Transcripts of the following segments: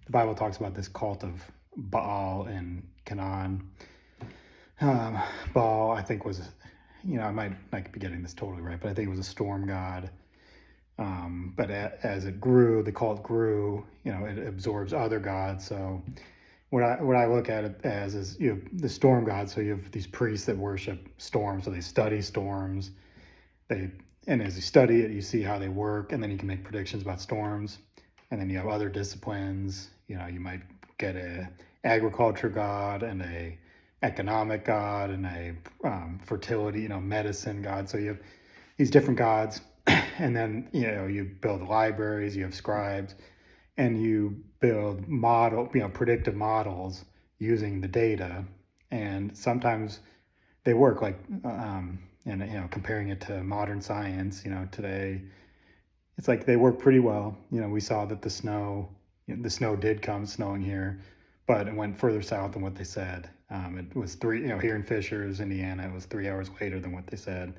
the Bible talks about this cult of Baal and Canaan. Um, Baal, I think, was, I might not be getting this totally right, but I think it was a storm god. But as it grew, the cult grew. It absorbs other gods. So what I look at it as is you have the storm god. So you have these priests that worship storms. So they study storms. They and as you study it, you see how they work, and then you can make predictions about storms. And then you have other disciplines. You might get a agriculture god and a economic god and a fertility, medicine god. So you have these different gods, and then you build libraries, you have scribes, and you build predictive models using the data. And sometimes they work, like and comparing it to modern science, today it's like they work pretty well. We saw that the snow did come snowing here, but it went further south than what they said. It was here in Fishers, Indiana, it was 3 hours later than what they said.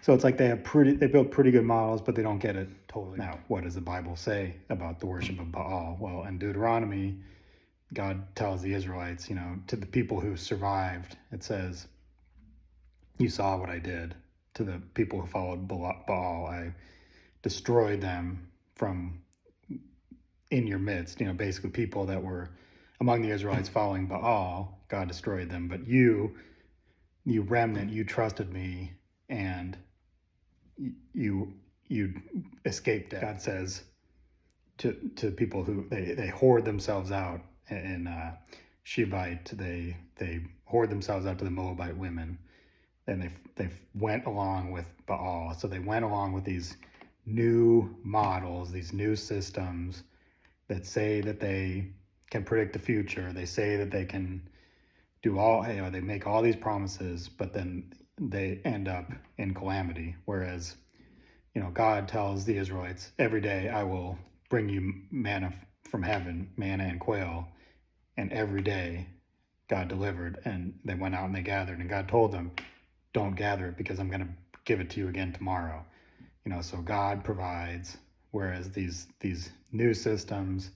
So it's like they built pretty good models, but they don't get it totally. Now, what does the Bible say about the worship of Baal? Well, in Deuteronomy, God tells the Israelites, to the people who survived, it says, "You saw what I did to the people who followed Baal. I destroyed them from in your midst." Basically people that were among the Israelites following Baal, God destroyed them. But you remnant, you trusted me, and you escaped death. God says to people who they hoard themselves out in Shebite, they hoard themselves out to the Moabite women, and they went along with Baal. So they went along with these new models, these new systems that say that they can predict the future. They say that they can do they make all these promises, but then they end up in calamity. Whereas, God tells the Israelites, every day I will bring you manna from heaven, manna and quail. And every day God delivered, and they went out and they gathered, and God told them, don't gather it because I'm going to give it to you again tomorrow. So God provides, whereas these new systems,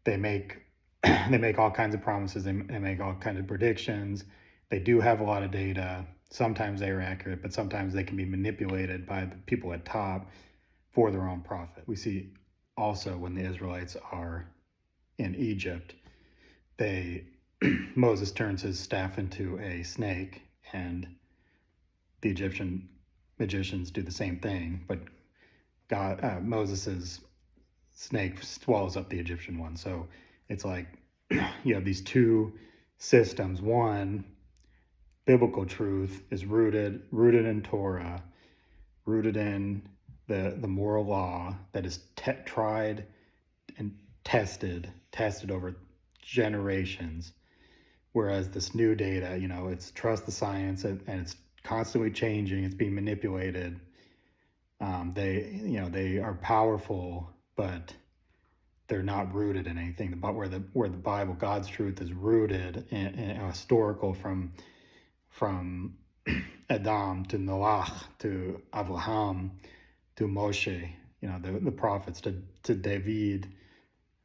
they make they make all kinds of promises, they make all kinds of predictions. They do have a lot of data. Sometimes they are accurate, but sometimes they can be manipulated by the people at top for their own profit. We see also when the Israelites are in Egypt, Moses turns his staff into a snake, and the Egyptian magicians do the same thing, but Moses's snake swallows up the Egyptian one. So it's like you have these two systems. One, biblical truth is rooted in Torah, rooted in the moral law that is tried and tested over generations. Whereas this new data, it's trust the science, and it's constantly changing. It's being manipulated. They are powerful, but they're not rooted in anything. But where the Bible, God's truth, is rooted in historical from Adam to Noach to Abraham to Moshe, the prophets, to David,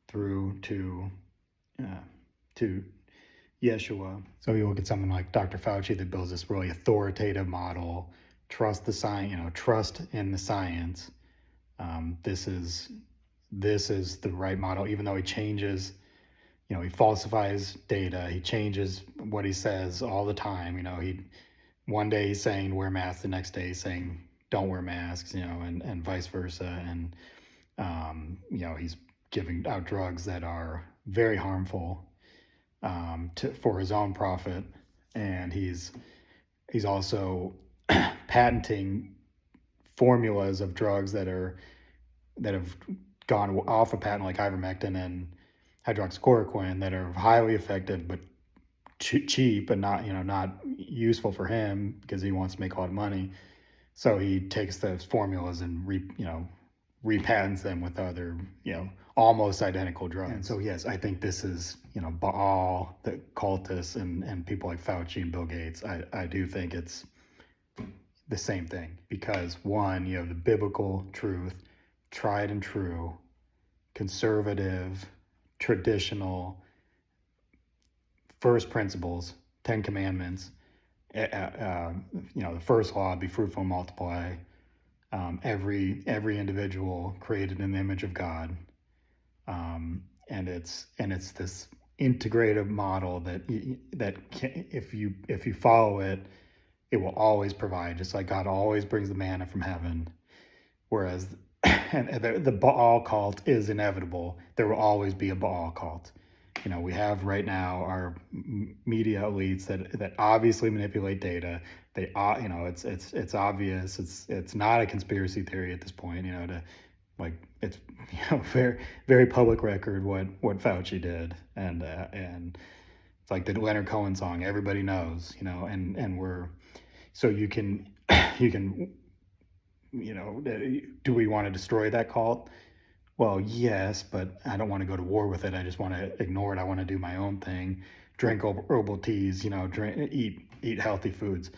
through to Yeshua. So you look at someone like Dr. Fauci that builds this really authoritative model, trust the science, trust in the science. This is the right model, even though he changes, he falsifies data, he changes what he says all the time. One day he's saying wear masks, the next day he's saying don't wear masks, and vice versa. And, he's giving out drugs that are very harmful for his own profit. And he's also patenting formulas of drugs that have gone off of patent, like ivermectin and hydroxychloroquine, that are highly effective but cheap and not useful for him because he wants to make a lot of money. So he takes those formulas and repatents them with other almost identical drugs. And so yes, I think this is Baal, the cultists, and people like Fauci and Bill Gates. I do think it's the same thing, because one, you have the biblical truth, tried and true, conservative, traditional first principles, 10 commandments, the first law, be fruitful and multiply. Every individual created in the image of God, and it's this integrative model that if you follow it, it will always provide. Just like God always brings the manna from heaven, whereas and the Baal cult is inevitable. There will always be a Baal cult. We have right now our media elites that obviously manipulate data. They it's obvious. It's not a conspiracy theory at this point. It's very very public record what Fauci did, and it's like the Leonard Cohen song. Everybody knows. And we're so you can do we want to destroy that cult? Well, yes, but I don't want to go to war with it. I just want to ignore it. I want to do my own thing, drink herbal teas, eat healthy foods.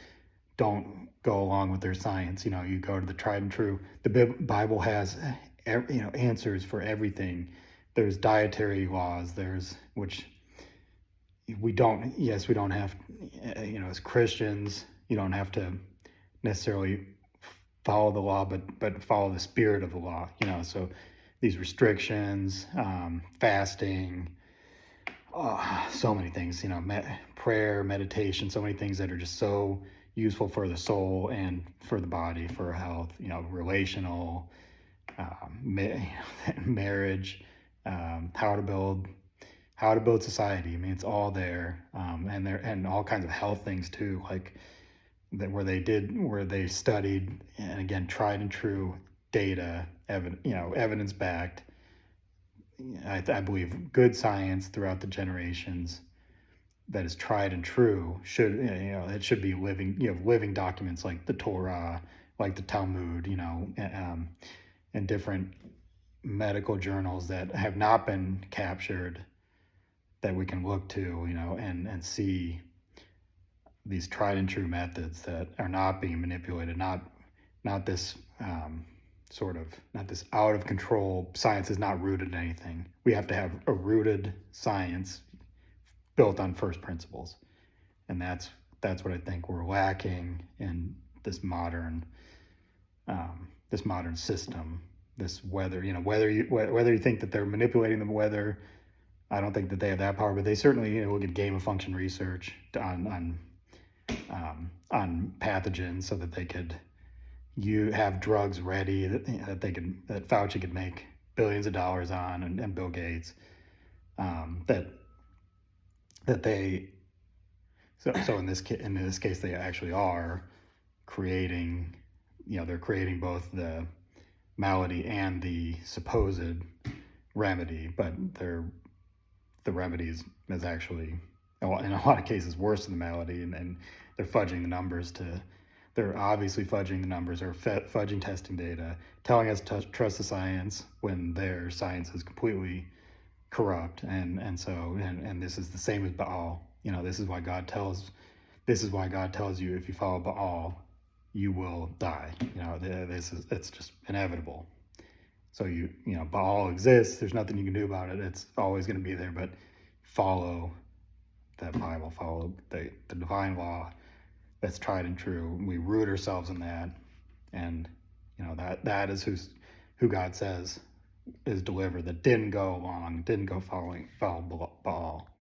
Don't go along with their science. You go to the tried and true. The Bible has, answers for everything. There's dietary laws. Which we don't have, as Christians, you don't have to necessarily follow the law, but follow the spirit of the law. So these restrictions, fasting, so many things, prayer, meditation, so many things that are just so useful for the soul and for the body, for health, relational, marriage, how to build society. I mean, it's all there, and all kinds of health things too, like that where they studied, and again, tried and true data, evidence backed. I believe good science throughout the generations that is tried and true it should be living. Living documents like the Torah, like the Talmud, and different medical journals that have not been captured, that we can look to, and see these tried and true methods that are not being manipulated, not this not this out of control science is not rooted in anything. We have to have a rooted science built on first principles, and that's what I think we're lacking in this modern system. This weather, whether you think that they're manipulating the weather, I don't think that they have that power, but they certainly look at gain of function research on pathogens so that they could have drugs ready that Fauci could make billions of dollars on, and Bill Gates, that they so in this case they actually are creating, they're creating both the malady and the supposed remedy, but the remedy is actually in a lot of cases worse than the malady, and they're fudging the numbers they're obviously fudging the numbers, or fudging testing data, telling us to trust the science when their science is completely corrupt. And this is the same as Baal. This is why God tells you, if you follow Baal, you will die. It's just inevitable. So Baal exists. There's nothing you can do about it. It's always going to be there. But follow that Bible, follow the divine law that's tried and true. We root ourselves in that, and that is who God says is delivered. That didn't go follow Baal.